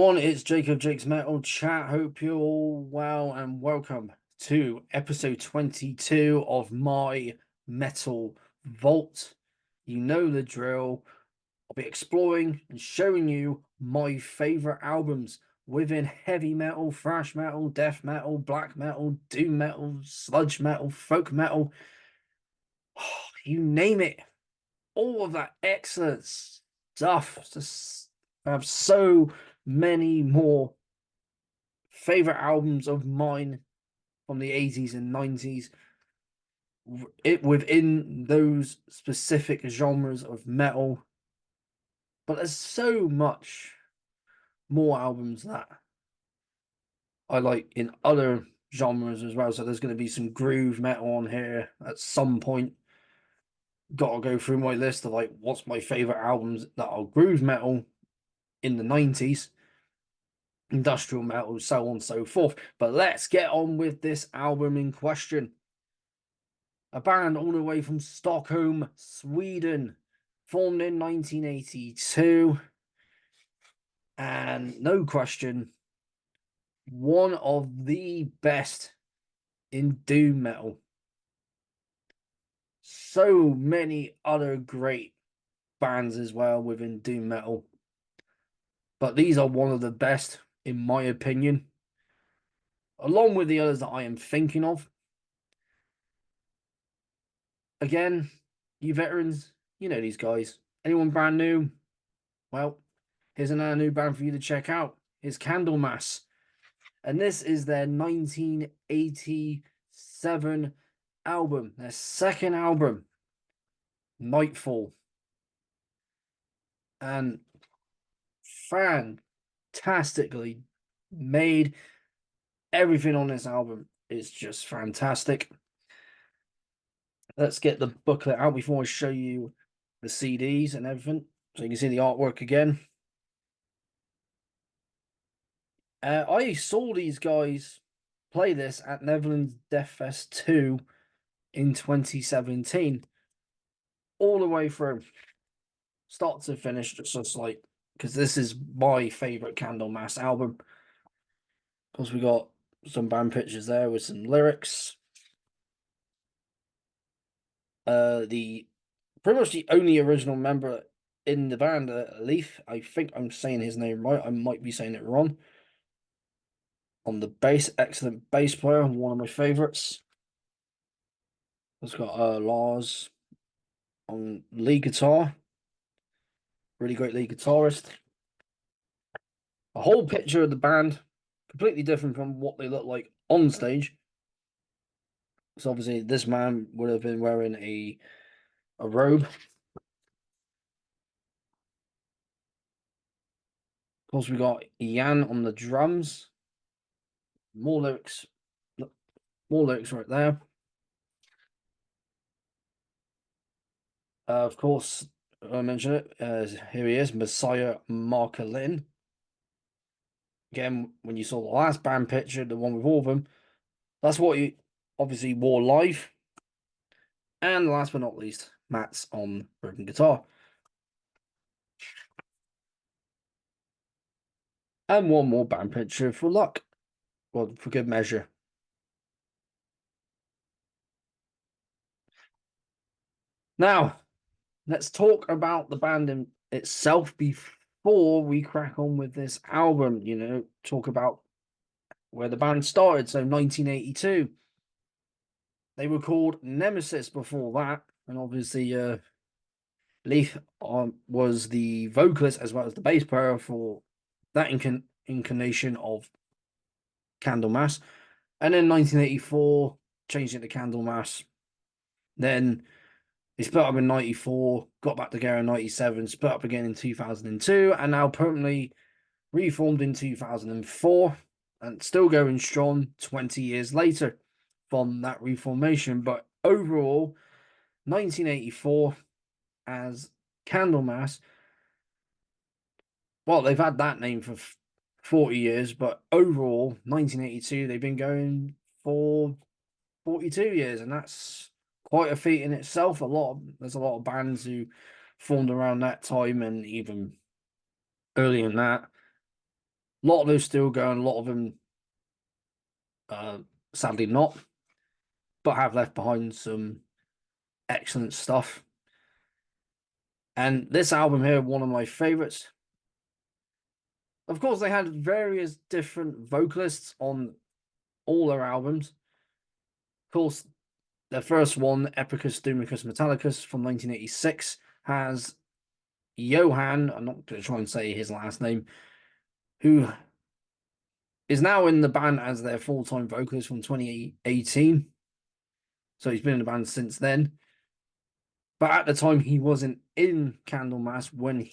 everyone, it's Jake's Metal Chat. Hope you're all well and welcome to episode 22 of my Metal Vault. You know the drill. I'll be exploring and showing you my favorite albums within heavy metal, thrash metal, death metal, black metal, doom metal, sludge metal, folk metal. You name it. All of that excellent stuff. Just I have so many more favorite albums of mine from the 80s and 90s within those specific genres of metal. But there's so much more albums that I like in other genres as well. So there's going to be some groove metal on here at some point. Got to go through my list of like what's my favorite albums that are groove metal in the 90s, industrial metal, so on and so forth. But let's get on with this album in question. A band all the way from Stockholm, Sweden, formed in 1982. And no question, one of the best in doom metal. So many other great bands as well within doom metal. But these are one of the best, in my opinion, along with the others that I am thinking of. Again, you veterans, you know these guys. Anyone brand new? Well, here's another new band for you to check out. It's Candlemass. And this is their 1987 album, their second album, Nightfall. And fantastically made. Everything on this album is just fantastic. Let's get the booklet out before I show you the CDs and everything, so you can see the artwork again. I saw these guys play this at Netherlands Death Fest 2 in 2017, all the way through, start to finish. Just like, because this is my favorite Candlemass album. Because we got some band pictures there with some lyrics. The pretty much the only original member in the band, Leaf. I think I'm saying his name right. I might be saying it wrong. On the bass, excellent bass player, one of my favorites. It's got Lars on lead guitar, really great lead guitarist. A whole picture of the band, completely different from what they look like on stage. So obviously, this man would have been wearing a robe. Of course, we got Jan on the drums. More lyrics right there. Of course, I mentioned it. Here he is, Messiah Markolin. Again, when you saw the last band picture, the one with all of them, that's what he obviously wore live. And last but not least, Matt's on broken guitar. And one more band picture for luck. Well, for good measure. Now, let's talk about the band in itself before we crack on with this album. You know, talk about where the band started. So 1982. They were called Nemesis before that. And obviously, Leith was the vocalist as well as the bass player for that incarnation of Candlemass. And then 1984, changed it to Candlemass. Then they split up in 94, got back together in 97, split up again in 2002, and now permanently reformed in 2004, and still going strong 20 years later from that reformation. But overall, 1984 as Candlemass, well, they've had that name for 40 years, but overall, 1982, they've been going for 42 years, and that's quite a feat in itself. There's a lot of bands who formed around that time and even earlier than that. A lot of those still going, a lot of them sadly not, but have left behind some excellent stuff. And this album here, one of my favorites. Of course, they had various different vocalists on all their albums. Of course, their first one, Epicus Doomicus Metallicus from 1986, has Johan, I'm not going to try and say his last name, who is now in the band as their full-time vocalist from 2018. So he's been in the band since then. But at the time, he wasn't in Candlemass when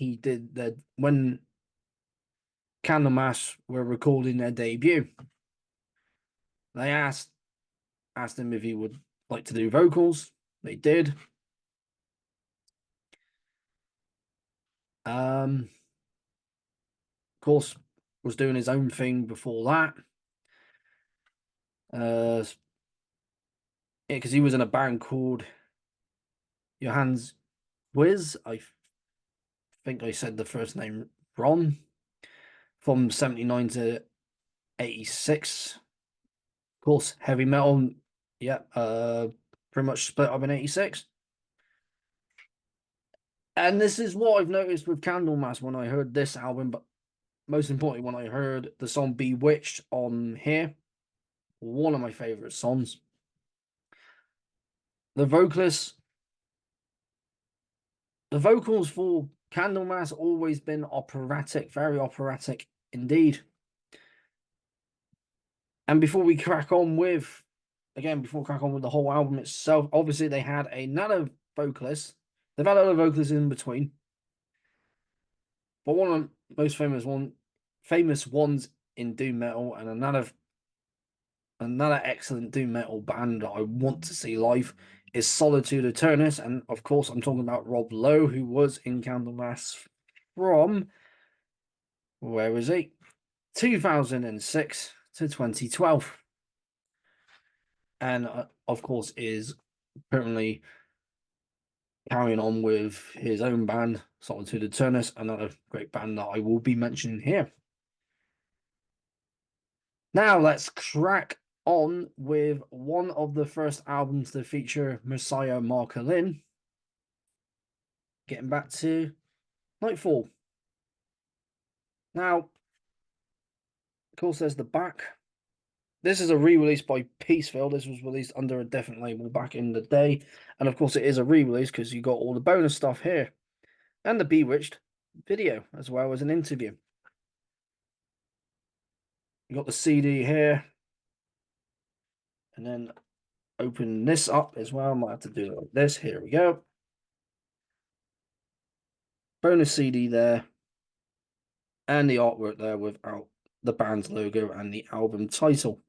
Candlemass were recording their debut. They asked him if he would like to do vocals. They did. Of course, was doing his own thing before that. Because he was in a band called Johannes Wiz. I think I said the first name wrong. From 79 to 86. Of course, heavy metal. Yeah, pretty much split up in 86. And this is what I've noticed with Candlemass when I heard this album, but most importantly, when I heard the song Bewitched on here, one of my favorite songs. The vocals for Candlemass always been operatic, very operatic indeed. And before we crack on with the whole album itself, obviously they had another vocalist. They've had other vocalists in between, but one of the most famous ones in doom metal, and another excellent doom metal band that I want to see live is Solitude Aeturnus, and of course I'm talking about Rob Lowe, who was in Candlemass from, where was he? 2006 to 2012, and of course is currently carrying on with his own band, Solitude Aeturnus, another great band that I will be mentioning here. Now let's crack on with one of the first albums to feature Messiah Marcolin. Getting back to Nightfall. Now, of course, there's the back. This is a re-release by Peaceville. This was released under a different label back in the day. And of course, it is a re-release because you got all the bonus stuff here. And the Bewitched video, as well as an interview. You got the CD here. And then open this up as well. I might have to do it like this. Here we go. Bonus CD there. And the artwork there without the band's logo and the album title.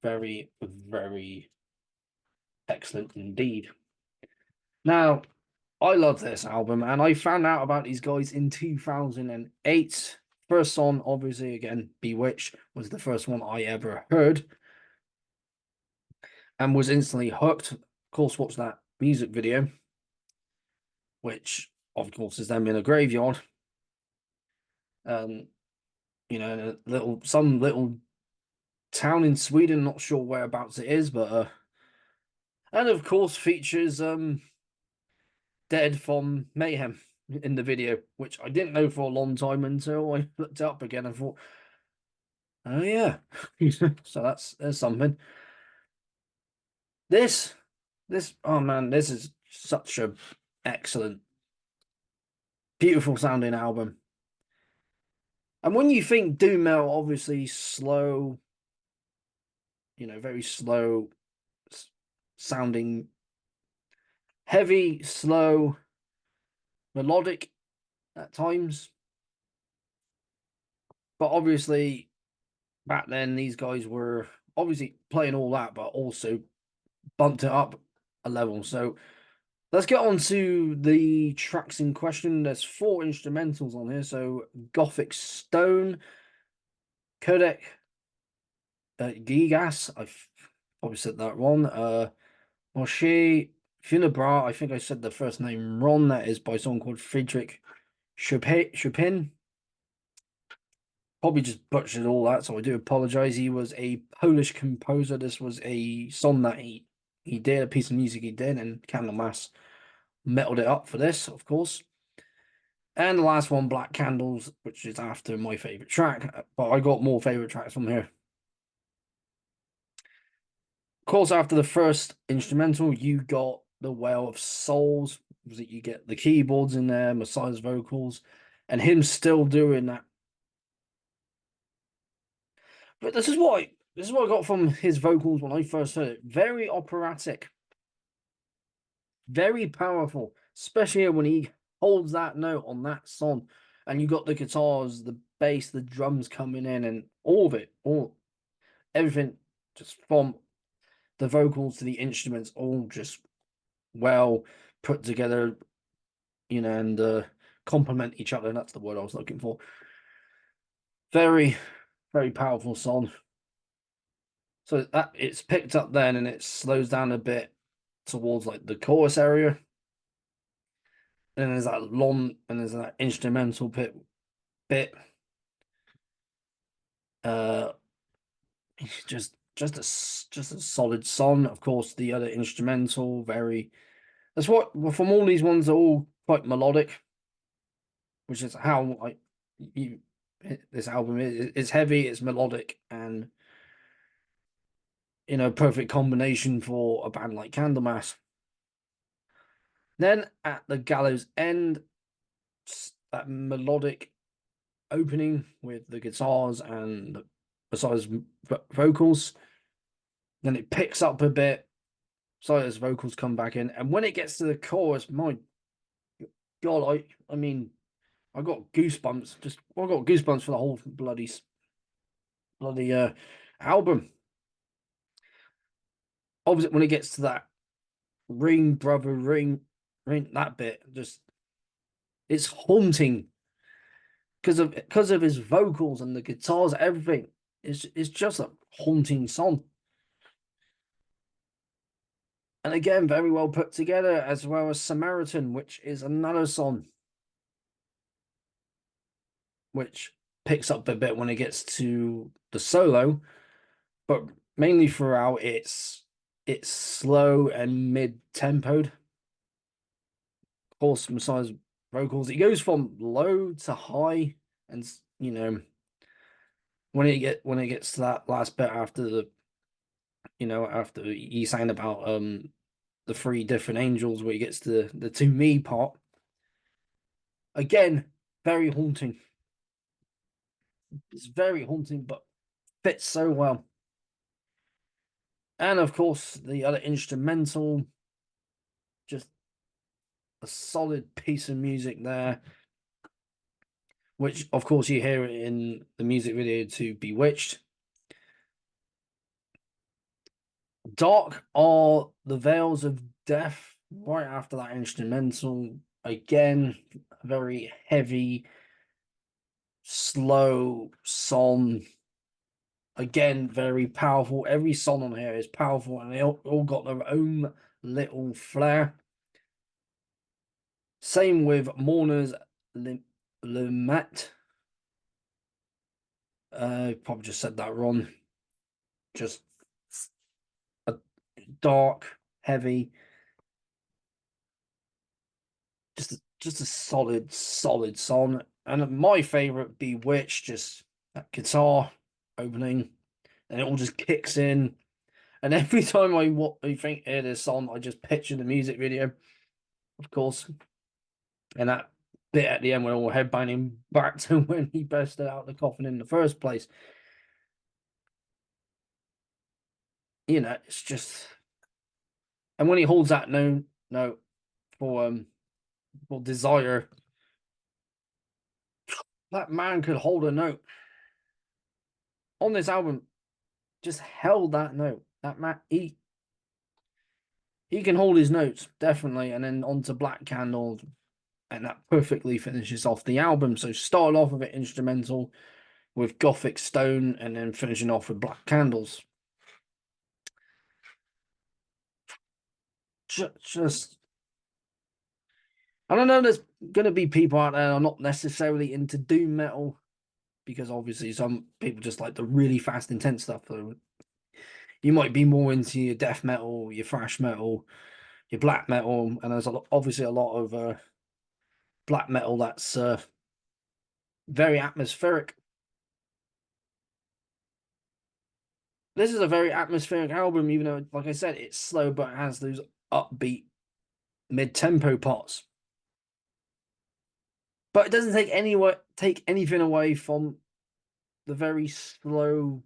Very, very excellent indeed. Now, I love this album, and I found out about these guys in 2008. First song, obviously, again, Bewitched, was the first one I ever heard, and was instantly hooked. Of course, watched that music video, which, of course, is them in a graveyard. You know, some little town in Sweden, not sure whereabouts it is, but and of course features Dead from Mayhem in the video, which I didn't know for a long time until I looked it up again and thought, oh yeah. So there's something. This oh man, this is such a excellent, beautiful sounding album. And when you think doom metal, obviously slow, you know, very slow sounding, heavy, slow, melodic at times. But obviously, back then, these guys were obviously playing all that, but also bumped it up a level. So let's get on to the tracks in question. There's 4 instrumentals on here. So Gothic Stone, Codec Gigas, I've probably said that wrong. Moshe Funebra, I think I said the first name wrong. That is by someone called Friedrich Chopin. probably just butchered all that, so I do apologize. He was a Polish composer. This was a song that he did, a piece of music he did, and Candlemass metaled it up for this, of course. And the last one, Black Candles, which is after my favorite track, but I got more favorite tracks from here. Of course, after the first instrumental, you got the Well of Souls. You get the keyboards in there, Messiah's vocals, and him still doing that. But this is what I got from his vocals when I first heard it. Very operatic, very powerful, especially when he holds that note on that song, and you got the guitars, the bass, the drums coming in, and all of it, all everything, just from the vocals to the instruments, all just well put together, and complement each other. That's the word I was looking for. Very, very powerful song. So that it's picked up then, and it slows down a bit towards like the chorus area. And there's that long, and there's that instrumental bit. Uh, just a solid song. Of course, the other instrumental, very. That's what well, from all these ones are all quite melodic, which is how this album is. It's heavy, it's melodic, and perfect combination for a band like Candlemass. Then at the gallows end, that melodic opening with the guitars and besides vocals. Then it picks up a bit. So as vocals come back in, and when it gets to the chorus, my God, I mean, I got goosebumps. I got goosebumps for the whole bloody album. Obviously, when it gets to that ring, brother, ring, that bit, just it's haunting because of his vocals and the guitars, everything. It's just a haunting song. And again, very well put together, as well as Samaritan, which is another song which picks up a bit when it gets to the solo, but mainly throughout it's slow and mid-tempoed. Of course, Messiah's vocals, it goes from low to high, and when it gets to that last bit after after he sang about the three different angels, where he gets to the to me part, again, very haunting. It's very haunting, but fits so well. And of course, the other instrumental, just a solid piece of music there, which of course you hear it in the music video to Bewitched. Dark are the Veils of Death, right after that instrumental. Again, very heavy, slow song. Again, very powerful. Every song on here is powerful, and they all got their own little flair. Same with Mourner's Lament. Probably just said that wrong. Just a dark, heavy, just a solid song. And my favorite, Bewitched, just that guitar opening, and it all just kicks in. And every time I hear this song, I just picture the music video, of course, and that bit at the end when we're headbanging back to when he busted out the coffin in the first place. It's just, and when he holds that note for Desire, that man could hold a note on this album. Just held that note. That man, he can hold his notes, definitely. And then on to Black Candles, and that perfectly finishes off the album. So start off with an instrumental with Gothic Stone, and then finishing off with Black Candles. Just I don't know, there's going to be people out there that are not necessarily into doom metal, because obviously some people just like the really fast, intense stuff. So you might be more into your death metal, your thrash metal, your black metal, and there's obviously a lot of black metal that's very atmospheric. This is a very atmospheric album, even though, like I said, it's slow but it has those upbeat mid-tempo parts. But it doesn't take anything away from the very slow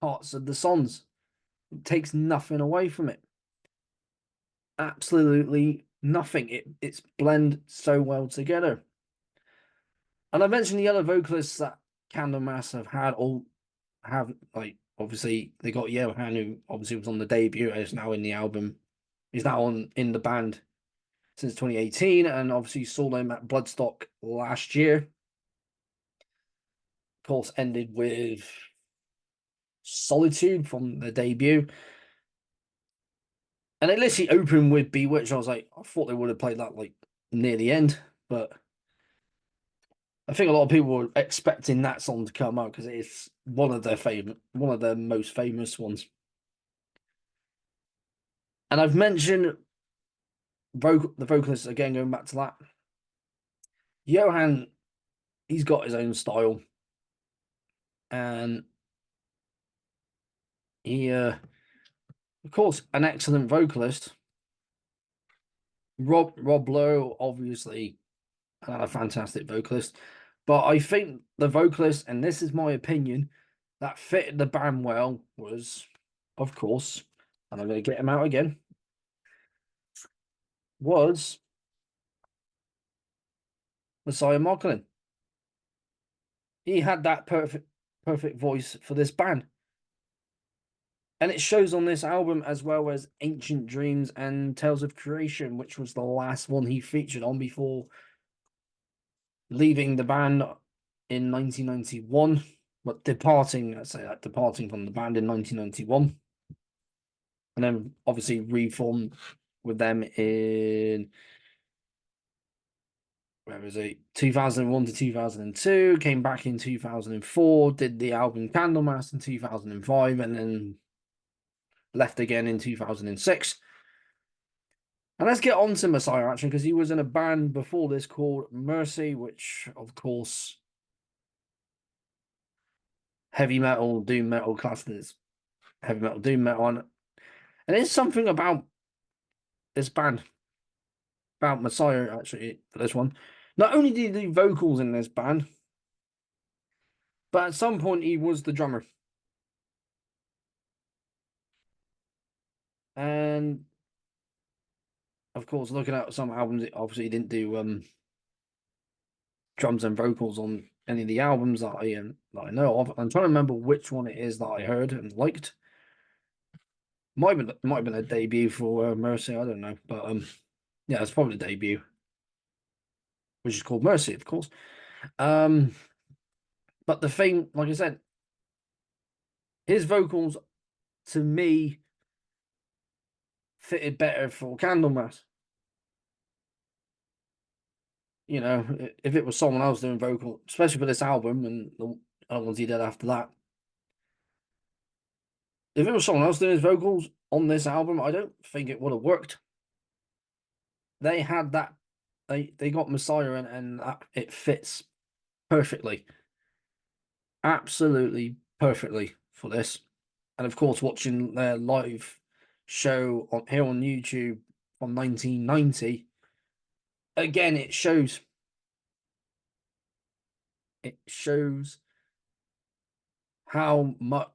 parts of the songs. It takes nothing away from it. Absolutely nothing. It's blend so well together. And I mentioned the other vocalists that Candlemass have like obviously they got Johan, who obviously was on the debut and is now in the album. He's now in the band since 2018, and obviously saw them at Bloodstock last year. Of course, ended with Solitude from the debut. And it literally opened with Bewitched. I thought they would have played that like near the end, but I think a lot of people were expecting that song to come out because it's one of their most famous ones. And I've mentioned the vocalist again, going back to that. Johan, he's got his own style, and he, of course, an excellent vocalist. Rob Lowe, obviously, a fantastic vocalist, but I think the vocalist, and this is my opinion, that fitted the band well was, of course, and I'm going to get him out again, was Messiah Marcolin. He had that perfect voice for this band. And it shows on this album, as well as Ancient Dreams and Tales of Creation, which was the last one he featured on before leaving the band in 1991. But departing from the band in 1991. And then obviously reformed with them in, where was it, 2001 to 2002, came back in 2004, did the album Candlemass in 2005, and then left again in 2006. And let's get on to Messiah, actually, because he was in a band before this called Mercy, which, of course, heavy metal, doom metal, classed as heavy metal, doom metal. And there's something about this band, about Messiah, actually, for this one. Not only did he do vocals in this band, but at some point he was the drummer. And of course, looking at some albums, it obviously didn't do drums and vocals on any of the albums that I know of. I'm trying to remember which one it is that I heard and liked. Might have been a debut for Mercy. I don't know, but yeah, it's probably the debut, which is called Mercy, of course. But the thing, like I said, his vocals to me fitted better for Candlemass. You know, if it was someone else doing vocal, especially for this album and the other ones he did after that, if it was someone else doing his vocals on this album, I don't think it would have worked. They had that, they got Messiah and that, it fits perfectly, absolutely perfectly for this. And of course, watching their live show here on YouTube from 1990, again, it shows how much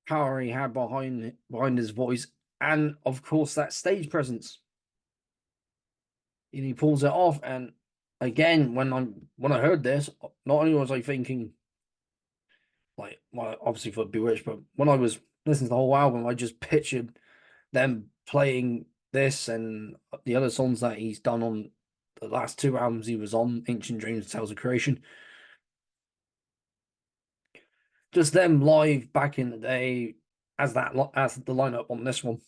power he had behind his voice, and of course that stage presence. And he pulls it off. And again, when I heard this, not only was I thinking, like, well, obviously for Bewitched, but when I was listening to the whole album, I just pictured them playing this and the other songs that he's done on the last two albums he was on, Ancient Dreams, Tales of Creation. Just them live back in the day as the lineup on this one.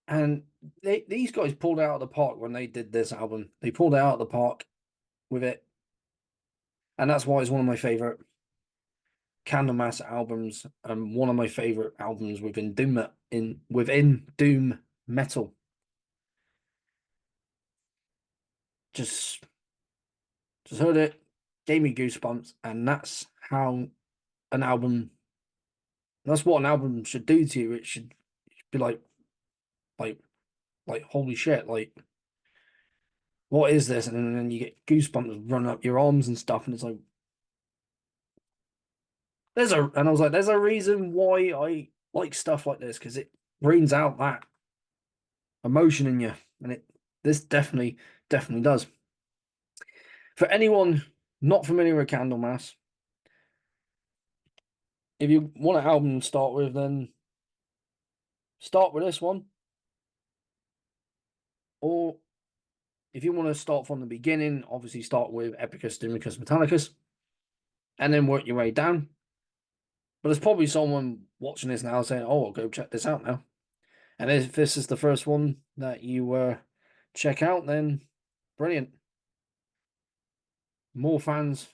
And these guys pulled out of the park when they did this album. They pulled it out of the park. with it, and that's why it's one of my favorite Candlemass albums, and one of my favorite albums within Doom metal. Just heard it, gave me goosebumps, and that's how an album. That's what an album should do to you. It should be like, holy shit, like what is this? And then you get goosebumps running up your arms and stuff, and it's like and I was like, there's a reason why I like stuff like this, because it brings out that emotion in you, and this definitely does. For anyone not familiar with Candlemass, if you want an album to start with, then start with this one. Or if you want to start from the beginning, obviously start with Epicus, Doomicus, Metallicus, and then work your way down. But there's probably someone watching this now saying, "Oh, I'll go check this out now." And if this is the first one that you check out, then brilliant. More fans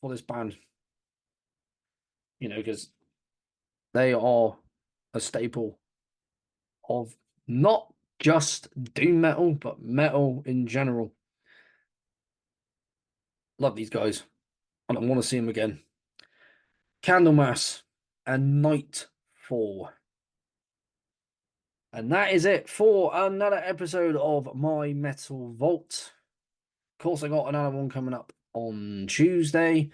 for this band, because they are a staple of not just doom metal, but metal in general. Love these guys, and I want to see them again. Candlemass and Nightfall. And that is it for another episode of My Metal Vault. Of course, I got another one coming up on Tuesday,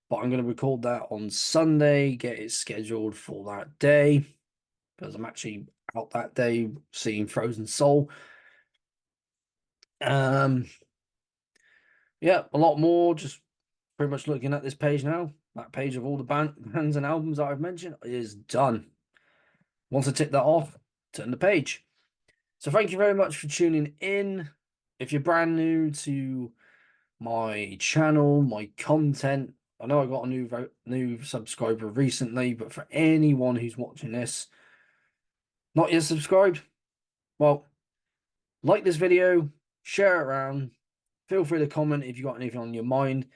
but I'm going to record that on Sunday, get it scheduled for that day, because I'm actually out that day seeing Frozen Soul. Yeah, a lot more. Just pretty much looking at this page now. That page of all the bands and albums that I've mentioned is done. Once I tick that off, turn the page. So thank you very much for tuning in. If you're brand new to my channel, my content, I know I got a new subscriber recently, but for anyone who's watching this, not yet subscribed, well, like this video, share it around, feel free to comment if you got anything on your mind,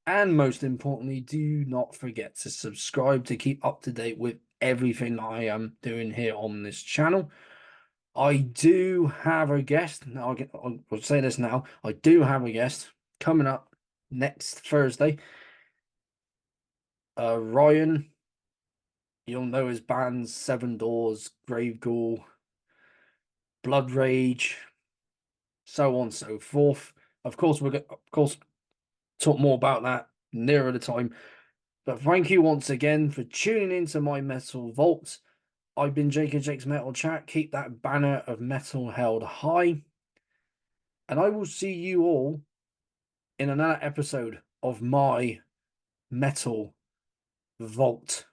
and most importantly, do not forget to subscribe to keep up to date with everything I am doing here on this channel. I do have a guest. Now, I'll say this now. I do have a guest coming up next Thursday. Ryan, you'll know his bands Seven Doors, Grave Ghoul, Blood Rage, so on and so forth. Of course, we're going to talk more about that nearer the time. But thank you once again for tuning into my Metal Vault. I've been Jake and Jake's Metal Chat. Keep that banner of metal held high. And I will see you all in another episode of my Metal Vault.